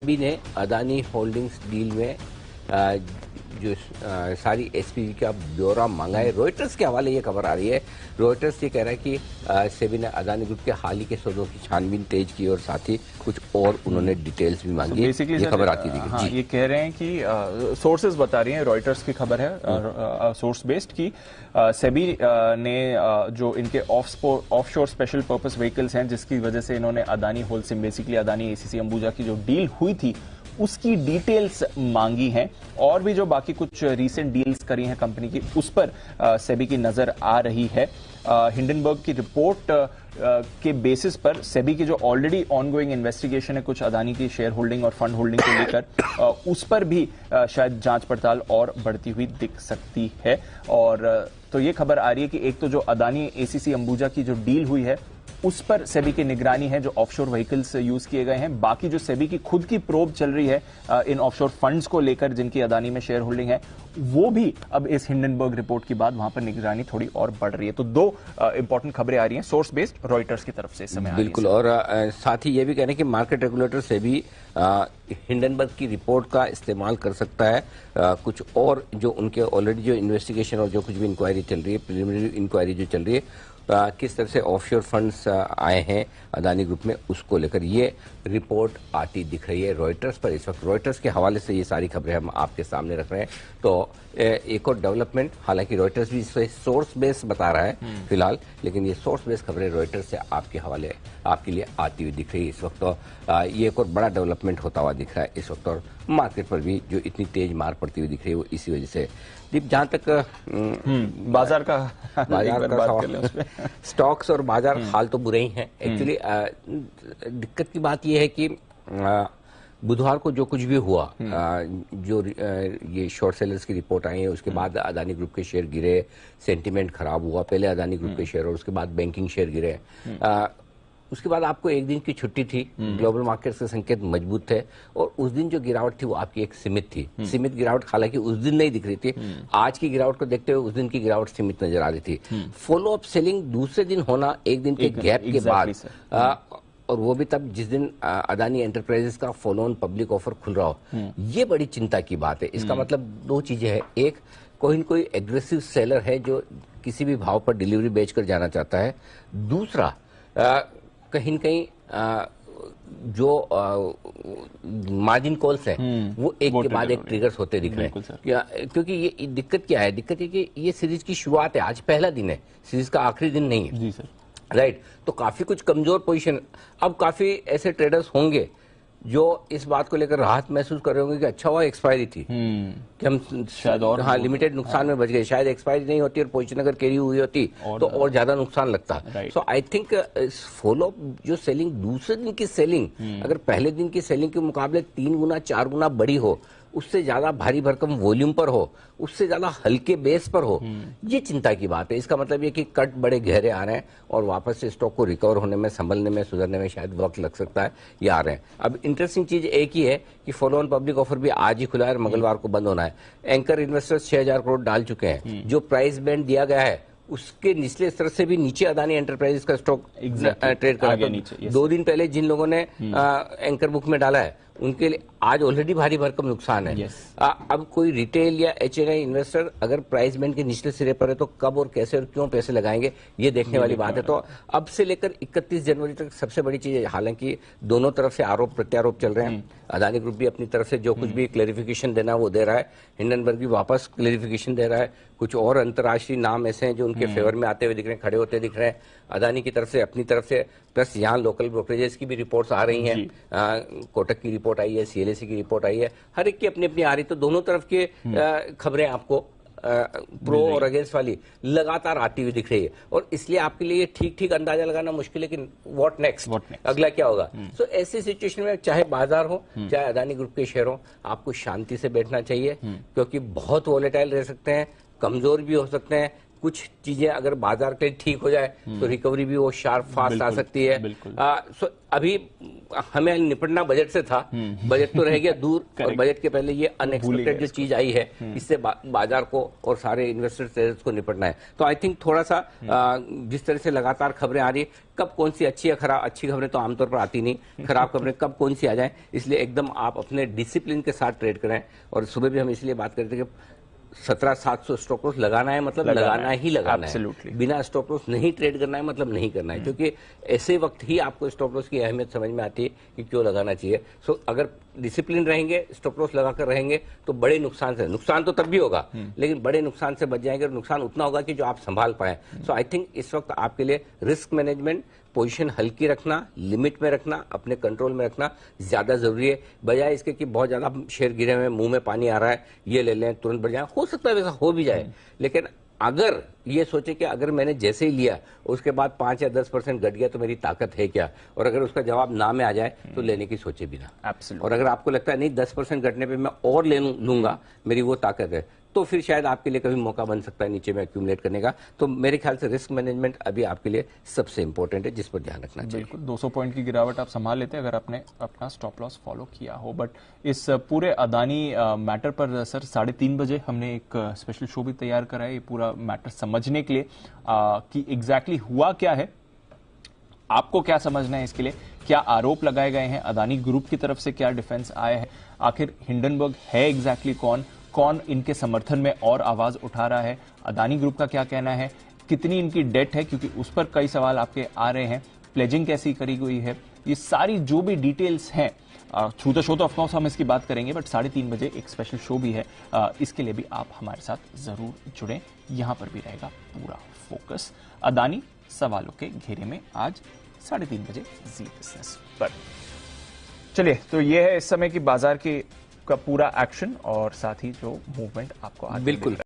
भी ने Adani holdings deal में जो सारी एसपीवी का ब्यौरा मांगा है। रॉयटर्स के हवाले ये खबर आ रही है। रॉयटर्स ये कह रहा है कि सेबी ने अदानी ग्रुप के हाल ही के सौदों की छानबीन तेज की और साथ ही कुछ और उन्होंने डिटेल्स भी मांगी। ये खबर आती थी। हाँ, ये कह रहे हैं कि सोर्सेज बता रही हैं, रॉयटर्स की खबर है सोर्स बेस्ड की सेबी ने जो इनके ऑफशोर स्पेशल पर्पस व्हीकल्स हैं जिसकी वजह से इन्होंने Adani wholesale basically Adani ACC Ambuja की जो डील हुई थी उसकी डिटेल्स मांगी हैं और भी जो बाकी कुछ रीसेंट डील्स करी हैं कंपनी की उस पर सेबी की नजर आ रही है। हिंडनबर्ग की रिपोर्ट के बेसिस पर सेबी की जो ऑलरेडी ऑनगोइंग इन्वेस्टिगेशन है कुछ अदानी की शेयर होल्डिंग और फंड होल्डिंग को लेकर उस पर भी शायद जांच पड़ताल और बढ़ती हुई दिख सकती है। और तो ये खबर आ रही है कि एक तो जो अदानी एसीसी अंबुजा की जो डील हुई है उस पर सेबी की निगरानी है, जो ऑफशोर व्हीकल्स यूज किए गए हैं। बाकी जो सेबी की खुद की प्रोब चल रही है इन ऑफशोर फंड्स को लेकर जिनकी अदानी में शेयर होल्डिंग है, वो भी अब इस हिंडनबर्ग रिपोर्ट के बाद वहां पर निगरानी थोड़ी और बढ़ रही है। तो दो इंपॉर्टेंट खबरें आ रही हैं सोर्स बेस्ड रॉयटर्स की तरफ से इस समय। बिल्कुल, और साथ ही ये भी कह रहे हैं कि मार्केट रेगुलेटर सेबी हिंडनबर्ग की रिपोर्ट का इस्तेमाल कर सकता है कुछ और जो उनके ऑलरेडी जो इन्वेस्टिगेशन और जो कुछ भी इंक्वायरी चल रही है, प्रिलिमिनरी इंक्वायरी जो चल रही है किस तरह से ऑफशोर फंड्स आए हैं अदानी ग्रुप में, उसको लेकर ये रिपोर्ट आती दिख रही है रॉयटर्स पर। इस वक्त रॉयटर्स के हवाले से ये सारी खबरें हम आपके सामने रख रहे हैं। तो एक और डेवलपमेंट, हालांकि रॉयटर्स भी इसे सोर्स बेस बता रहा है फिलहाल, लेकिन ये सोर्स बेस खबरें रॉयटर्स से आपके हवाले आपके लिए आती हुई दिख रही है इस वक्त। तो ये एक और बड़ा डेवलपमेंट होता हुआ दिख रहा है इस वक्त, और मार्केट पर भी जो इतनी तेज मार पड़ती हुई दिख रही है वो इसी वजह से। दीप, जहां तक बाजार का स्टॉक्स और बाजार हाल तो बुरे ही हैं एक्चुअली। दिक्कत की बात यह है कि बुधवार को जो कुछ भी हुआ, जो ये शॉर्ट सेलर्स की रिपोर्ट आई है उसके बाद अदानी ग्रुप के शेयर गिरे, सेंटीमेंट खराब हुआ। पहले अदानी ग्रुप के शेयर और उसके बाद बैंकिंग शेयर गिरे। उसके बाद आपको एक दिन की छुट्टी थी, ग्लोबल मार्केट्स के संकेत मजबूत थे और उस दिन जो गिरावट थी वो आपकी एक सीमित थी। सीमित गिरावट हालांकि उस दिन नहीं दिख रही थी। आज की गिरावट को देखते हुए उस दिन की गिरावट सीमित नजर आ रही थी। फॉलो अप सेलिंग दूसरे दिन होना एक दिन के गैप के बाद, और वो भी तब जिस दिन अदानी एंटरप्राइजेस का फॉलो ऑन पब्लिक ऑफर खुल रहा हो, ये बड़ी चिंता की बात है। इसका मतलब दो चीजें हैं, एक कोई न कोई एग्रेसिव सेलर है जो किसी भी भाव पर डिलीवरी बेचकर जाना चाहता है। दूसरा कहीं न कहीं जो मार्जिन कॉल्स हैं वो एक के बाद एक ट्रिगर्स होते दिख रहे हैं। क्योंकि ये दिक्कत क्या है, दिक्कत है कि ये सीरीज की शुरुआत है, आज पहला दिन है, सीरीज का आखिरी दिन नहीं है। जी सर, राइट। तो काफी कुछ कमजोर पोजीशन, अब काफी ऐसे ट्रेडर्स होंगे जो इस बात को लेकर राहत महसूस कर रहे होंगे कि अच्छा हुआ एक्सपायरी थी कि हम शायद और लिमिटेड नुकसान में बच गए। शायद एक्सपायरी नहीं होती और पोजीशन अगर कैरी हुई होती तो और ज्यादा नुकसान लगता। सो आई थिंक फॉलो जो सेलिंग, दूसरे दिन की सेलिंग अगर पहले दिन की सेलिंग के मुकाबले 3 गुना 4 गुना बड़ी हो, उससे ज्यादा भारी भरकम वॉल्यूम पर हो, उससे ज्यादा हल्के बेस पर हो, ये चिंता की बात है। इसका मतलब ये कि कट बड़े गहरे आ रहे हैं और वापस से स्टॉक को रिकवर होने में, संभलने में, सुधरने में शायद वक्त लग सकता है, ये आ रहे हैं। अब इंटरेस्टिंग चीज एक ही है कि फॉलो ऑन पब्लिक ऑफर भी आज ही खुला है और मंगलवार को बंद होना है। एंकर इन्वेस्टर्स 6000 करोड़ डाल चुके हैं। जो प्राइस बैंड दिया गया है उसके निचले स्तर से भी नीचे अदानी एंटरप्राइजेस का स्टॉक ट्रेड कर रहा है। 2 दिन पहले जिन लोगों ने एंकर बुक में डाला है उनके लिए आज ऑलरेडी भारी भरकम नुकसान है। अब कोई रिटेल या एचएनआई इन्वेस्टर अगर प्राइस बैंड के निचले सिरे पर है तो कब और कैसे और क्यों पैसे लगाएंगे, ये देखने वाली बात है। तो अब से लेकर 31 जनवरी तक सबसे बड़ी चीज है, हालांकि दोनों तरफ से आरोप प्रत्यारोप चल रहे हैं। अदानी ग्रुप भी अपनी तरफ से जो कुछ भी क्लेरिफिकेशन देना वो दे रहा है, हिंडनबर्ग भी वापस क्लेरिफिकेशन दे रहा है। कुछ और अंतर्राष्ट्रीय नाम ऐसे हैं जो उनके फेवर में आते हुए दिख रहे हैं, खड़े होते दिख रहे हैं अदानी की तरफ से, अपनी तरफ से। प्लस यहाँ लोकल ब्रोकरेजेस की भी रिपोर्ट्स आ रही हैं, कोटक की रिपोर्ट आई है, सीएलएसी की रिपोर्ट आई है, हर एक की अपनी अपनी आ रही। तो दोनों तरफ के खबरें आपको प्रो और अगेंस्ट वाली लगातार आती हुई दिख रही है और इसलिए आपके लिए ठीक ठीक अंदाजा लगाना मुश्किल है कि व्हाट नेक्स्ट, अगला क्या होगा। सो ऐसी सिचुएशन में चाहे बाजार हो चाहे अदानी ग्रुप के शेयर हो, आपको शांति से बैठना चाहिए क्योंकि बहुत वॉलेटाइल रह सकते हैं, कमजोर भी हो सकते हैं, कुछ चीजें अगर बाजार के लिए ठीक हो जाए तो रिकवरी भी वो शार्प फास्ट आ सकती है। सो अभी हमें निपटना बजट से था, बजट तो रह गया दूर, और बजट के पहले ये अनएक्सपेक्टेड जो चीज आई है, इससे बाजार को और सारे इन्वेस्टर्स को निपटना है। तो आई थिंक थोड़ा सा जिस तरह से लगातार खबरें आ रही, कब कौन सी अच्छी या खराब, अच्छी खबरें तो आमतौर पर आती नहीं, खराब खबरें कब कौन सी आ जाए, इसलिए एकदम आप अपने डिसिप्लिन के साथ ट्रेड करें। और सुबह भी हम इसलिए बात करते हैं कि 17,700 स्टॉप लॉस लगाना है मतलब लगाना ही लगाना है, बिना स्टॉप लॉस नहीं ट्रेड करना है मतलब नहीं करना है, क्योंकि ऐसे वक्त ही आपको स्टॉप लॉस की अहमियत समझ में आती है कि क्यों लगाना चाहिए। सो अगर डिसिप्लिन रहेंगे, स्टॉप लॉस लगाकर रहेंगे तो बड़े नुकसान तो तब भी होगा, लेकिन बड़े नुकसान से बच जाएंगे, और नुकसान उतना होगा कि जो आप संभाल पाए। सो आई थिंक इस वक्त आपके लिए रिस्क मैनेजमेंट, पोजीशन हल्की रखना, लिमिट में रखना, अपने कंट्रोल में रखना ज्यादा जरूरी है, बजाय इसके कि बहुत ज्यादा शेयर गिरे हुए, मुंह में पानी आ रहा है, ये ले लें तुरंत बढ़ जाए। हो सकता है वैसा हो भी जाए, लेकिन अगर ये सोचे कि अगर मैंने जैसे ही लिया उसके बाद 5 या 10% घट गया तो मेरी ताकत है क्या, और अगर उसका जवाब ना में आ जाए तो लेने की सोचे भी ना। और अगर आपको लगता है नहीं 10% घटने पे मैं और लूंगा, मेरी वो ताकत है, तो फिर शायद आपके लिए कभी मौका बन सकता है नीचे में एक्यूमुलेट करने का। तो मेरे ख्याल से रिस्क मैनेजमेंट अभी आपके लिए सबसे इंपॉर्टेंट है, जिस पर ध्यान रखना चाहिए। बिल्कुल 200 पॉइंट की गिरावट आप संभाल लेते हैं अगर आपने अपना स्टॉप लॉस फॉलो किया हो। बट इस पूरे अदानी मैटर पर सर 3:30 बजे हमने एक स्पेशल शो भी तैयार करा है, ये पूरा मैटर समझने के लिए कि एग्जैक्टली हुआ क्या है, आपको क्या समझना है, इसके लिए क्या आरोप लगाए गए हैं, अदानी ग्रुप की तरफ से क्या डिफेंस आया है, आखिर हिंडनबर्ग है एग्जैक्टली कौन इनके समर्थन में और आवाज उठा रहा है, अदानी ग्रुप का क्या कहना है, कितनी इनकी डेट है, क्योंकि उस पर कई सवाल आपके आ रहे हैं, प्लेजिंग कैसी करी गई है, ये सारी जो भी डिटेल्स हैं थ्रू द शो तो ऑफकोर्स हम इसकी बात करेंगे, बट 3:30 बजे एक स्पेशल शो भी है, इसके लिए भी आप हमारे साथ जरूर जुड़ें। यहां पर भी रहेगा पूरा फोकस अदानी सवालों के घेरे में आज 3:30 बजे जी बिजनेस पर। चलिए, तो ये है इस समय की बाजार की का पूरा एक्शन और साथ ही जो मूवमेंट आपको आज बिल्कुल